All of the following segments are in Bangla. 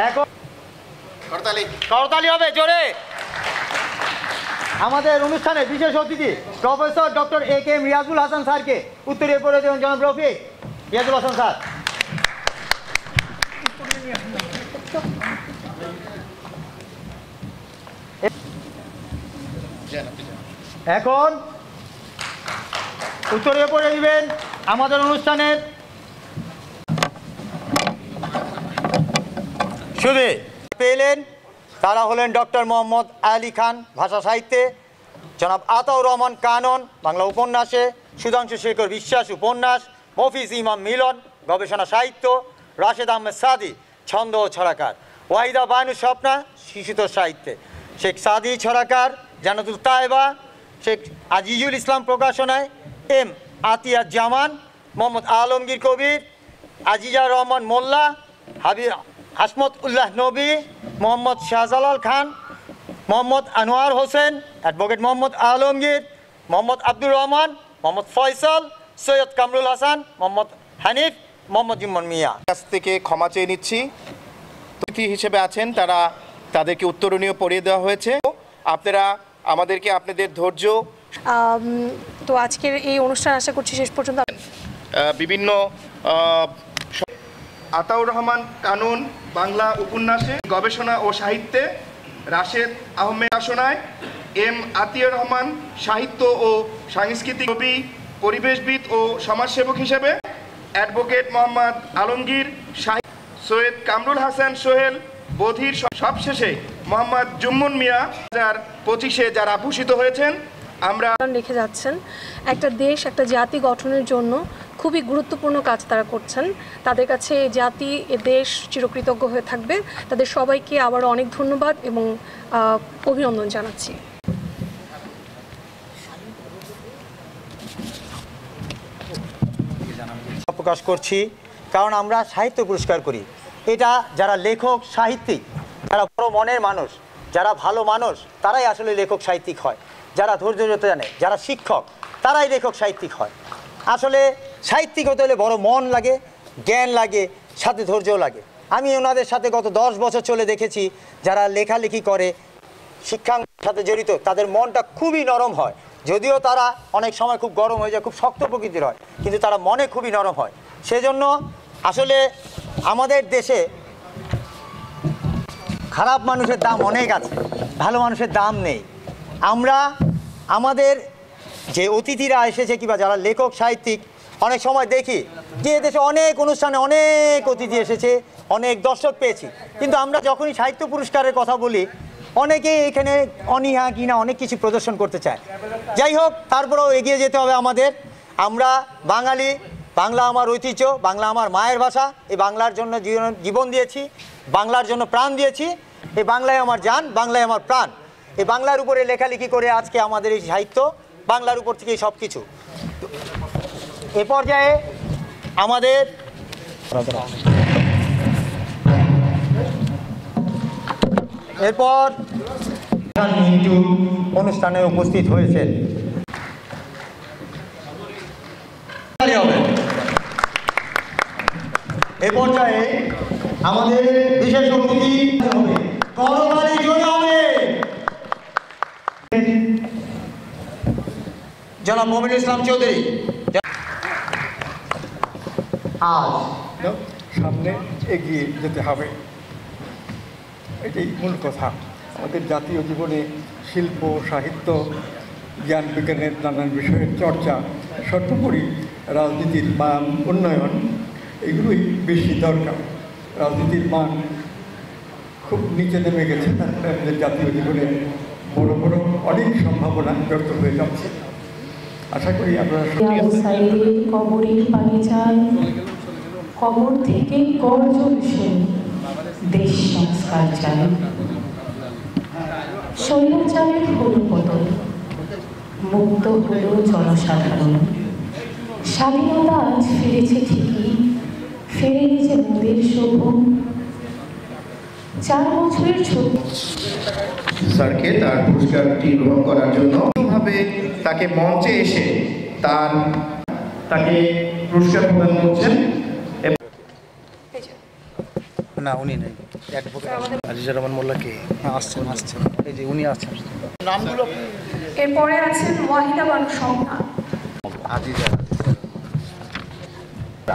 এখন করতালি হবে জোরে। আমাদের অনুষ্ঠানে বিশেষ অতিথি professor doctor A K M Riazul Hasan স্যারকে উত্তরীয় পড়ে দেবেন জনাব রফিক রিয়াজুল হাসান স্যার। এখন উত্তরীয় পড়ে দিবেন আমাদের অনুষ্ঠানের শুধু পেলেন তারা হলেন ডক্টর মোহাম্মদ আলী খান ভাষা সাহিত্যে, জনাব আতাউর রহমান কানন বাংলা উপন্যাসে, সুধাংশু শেখর বিশ্বাস উপন্যাস, মফিজ ইমাম মিলন গবেষণা সাহিত্য, রাশেদ আহমেদ সাদি ছন্দ ও ছড়াকার, ওয়াহিদা বানু স্বপ্না শিশুতোষ সাহিত্যে, শেখ সাদি ছড়াকার, জান্নাতুল তায়েবা, শেখ আজিজুল ইসলাম প্রকাশনায়, এম আতিয়া জামান, মোহাম্মদ আলমগীর কবির, আজিজা রহমান মোল্লা, হাসমত উল্লাহ নবী, মোহাম্মদ শাহজালাল খান, মোহাম্মদ আনোয়ার হোসেন, অ্যাডভোকেট মোহাম্মদ আলমগীর, মোহাম্মদ আব্দুর রহমান, মোহাম্মদ ফয়সাল, সৈয়দ কামরুল হাসান, মোহাম্মদ হানিফ, মোহাম্মদ জিম্মন মিয়া। কাছ থেকে ক্ষমা চেয়ে নিচ্ছি। অতিথি হিসেবে আছেন তারা, তাদেরকে উত্তরণীয় পড়িয়ে দেওয়া হয়েছে। আপনারা আমাদেরকে আপনাদের ধৈর্য তো আজকের এই অনুষ্ঠান আশা করছি শেষ পর্যন্ত বিভিন্ন আতাউর রহমান কানন বাংলা উপন্যাসে গবেষণা ও সাহিত্যে, রাশেদ আহমেদ প্রকাশনায়, এম আতিয়ার রহমান সাহিত্য ও সাংস্কৃতিক কবি, পরিবেশবিদ ও সমাজসেবক হিসেবে, অ্যাডভোকেট মোহাম্মদ আলমগীর, সৈয়দ কামরুল হাসান সোহেল বধির, সবশেষে মোহাম্মদ জুম্মন মিয়া 2025-এ যারা ভূষিত হয়েছেন। আমরা রেখে যাচ্ছেন একটা দেশ একটা জাতি গঠনের জন্য খুবই গুরুত্বপূর্ণ কাজ তারা করছেন। তাদের কাছে জাতি এ দেশ চিরকৃতজ্ঞ হয়ে থাকবে। তাদের সবাইকে আবারও অনেক ধন্যবাদ এবং অভিনন্দন জানাচ্ছি। প্রকাশ করছি কারণ আমরা সাহিত্য পুরস্কার করি। এটা যারা লেখক সাহিত্যিক, যারা বড় মনের মানুষ, যারা ভালো মানুষ, তারাই আসলে লেখক সাহিত্যিক হয়। যারা ধৈর্য ধরতে জানে, যারা শিক্ষক, তারাই লেখক সাহিত্যিক হয়। আসলে সাহিত্যিক হতে হলে বড় মন লাগে, জ্ঞান লাগে, সাথে ধৈর্যও লাগে। আমি ওনাদের সাথে গত 10 বছর চলে দেখেছি যারা লেখালেখি করে, শিক্ষার সাথে জড়িত, তাদের মনটা খুবই নরম হয়। যদিও তারা অনেক সময় খুব গরম হয়ে যায়, খুব শক্ত প্রকৃতির হয়, কিন্তু তারা মনে খুবই নরম হয়। সেজন্য আসলে আমাদের দেশে খারাপ মানুষের দাম অনেক আছে, ভালো মানুষের দাম নেই। আমরা আমাদের যে অতিথিরা এসেছে কিংবা যারা লেখক সাহিত্যিক, অনেক সময় দেখি যে এদেশে অনেক অনুষ্ঠানে অনেক অতিথি এসেছে, অনেক দর্শক পেয়েছি, কিন্তু আমরা যখনই সাহিত্য পুরস্কারের কথা বলি অনেকেই এখানে অনীহা কিনা অনেক কিছু প্রদর্শন করতে চায়। যাই হোক, তারপরেও এগিয়ে যেতে হবে আমাদের। আমরা বাঙালি, বাংলা আমার ঐতিহ্য, বাংলা আমার মায়ের ভাষা। এই বাংলার জন্য জীবন দিয়েছি, বাংলার জন্য প্রাণ দিয়েছি। এই বাংলায় আমার জান, বাংলায় আমার প্রাণ। এই বাংলার উপরে লেখালেখি করে আজকে আমাদের এই সাহিত্য, বাংলার উপর থেকেই সব কিছু। এ পর্যায়ে আমাদের এরপর মিন্টু অনুষ্ঠানে উপস্থিত হয়েছেন। এ পর্যায়ে আমাদের বিশেষ অতিথি হবে করতালি জোরে হবে জনাব মমিনুল ইসলাম চৌধুরী। আজ সামনে এগিয়ে যেতে হবে, এটাই মূল কথা। আমাদের জাতীয় জীবনে শিল্প, সাহিত্য, জ্ঞান বিজ্ঞানের নানান বিষয়ের চর্চা, সর্বোপরি রাজনীতির মান উন্নয়ন, এগুলোই বেশি দরকার। রাজনীতির মান খুব নিচে নেমে গেছে, তারপরে আমাদের জাতীয় জীবনে বড় বড় অনেক সম্ভাবনা ব্যর্থ হয়ে যাচ্ছে। আশা করি আপনারা কবরের পানি চান, কবর থেকে গর্জন শুনি, দেশ সংস্কার চাই। স্বৈরাচারের হলো পতন, মুক্ত হলো জনসাধারণ। স্বাধীনতা আজ ফিরেছে ঠিকই, ফিরেনি যে মোদের শোভন। 4 বছরের ছোট স্যারকে তার পুরস্কারটি গ্রহণ করার জন্য ভাবে তাকে মঞ্চে এসে তাকে পুরস্কার প্রদান করছেন। না, উনি নেই। আজিজা রহমান মোল্লা কে আসছেন এই যে উনি আসছেন। নামগুলো এরপরে আছেন ওয়াহিদা বানু সংখ্যা, আজিজা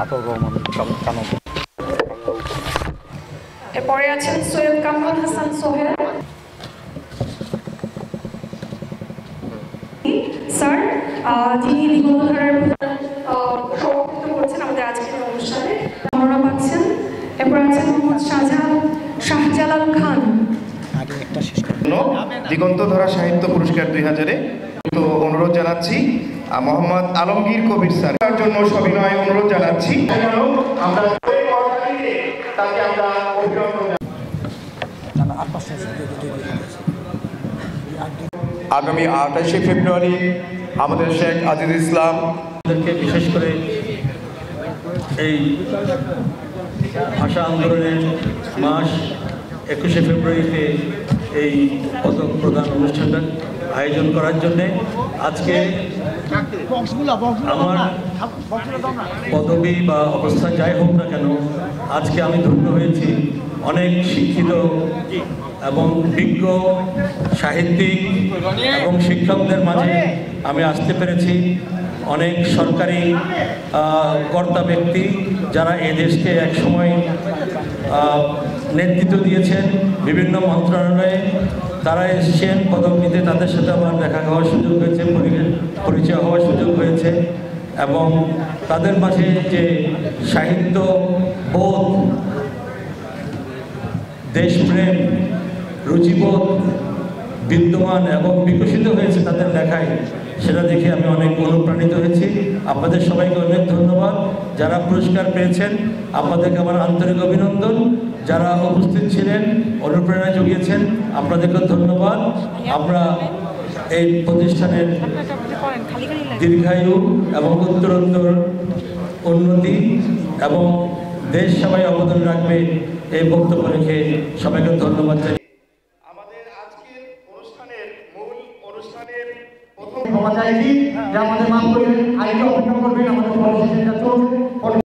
আতাউর রহমান কানন, এরপরে আছেন সৈয়দ কামরুল হাসান সোহেল। স্যার যিনি দিগন্তধারার সভাপতিত্ব করছেন আমাদের আজকের অনুষ্ঠানে আমরা পাচ্ছেন। এরপর আছেন মোহাম্মদ শাহজালাল খান। দিগন্তধারা সাহিত্য পুরস্কার 2000-এ তো অনুরোধ জানাচ্ছি মোহাম্মদ আলমগীর কবির স্যার তার জন্য সবিনয় অনুরোধ জানাচ্ছি। আমরা তাকে আমরা অভিনন্দন আগামী 28শে ফেব্রুয়ারি আমাদের শেখ আজিজ ইসলাম বিশেষ করে এই ভাষা আন্দোলনের মাস 21শে ফেব্রুয়ারিতে এই পদক প্রদান অনুষ্ঠানটা আয়োজন করার জন্যে আজকে আমার পদবি বা অবস্থা যাই হোক না কেন আজকে আমি ধন্য হয়েছি। অনেক শিক্ষিত এবং বিজ্ঞ সাহিত্যিক এবং শিক্ষকদের মাঝে আমি আসতে পেরেছি। অনেক সরকারি কর্তা ব্যক্তি যারা এই দেশকে একসময় নেতৃত্ব দিয়েছেন বিভিন্ন মন্ত্রণালয়ে, তারা এসেছেন পদক নিতে, তাদের সাথে আমার দেখা হওয়ার সুযোগ হয়েছে, পরিচয় হওয়ার সুযোগ হয়েছে এবং তাদের মাঝে যে সাহিত্য বোধ, দেশপ্রেম, রুচিবোধ বিদ্যমান এবং বিকশিত হয়েছে তাদের লেখায়, সেটা দেখে আমি অনেক অনুপ্রাণিত হয়েছি। আপনাদের সবাইকে অনেক ধন্যবাদ। যারা পুরস্কার পেয়েছেন আপনাদেরকে আমার আন্তরিক অভিনন্দন। যারা উপস্থিত ছিলেন অনুপ্রেরণা জুগিয়েছেন আপনাদেরকে ধন্যবাদ। আমরা এই প্রতিষ্ঠানের দীর্ঘায়ু এবং উত্তরোত্তর উন্নতি এবং দেশ সবাই অবদান রাখবে এই বক্তব্য রেখে সবাইকে ধন্যবাদ জানাই। আমাদের আজকের অনুষ্ঠানের মূল অনুষ্ঠানের প্রথম ক্ষমা চাইছি যে আমাদের মাফ করবেন, আরেকটু অপেক্ষা করবেন, আমাদের পলিসি চলছে।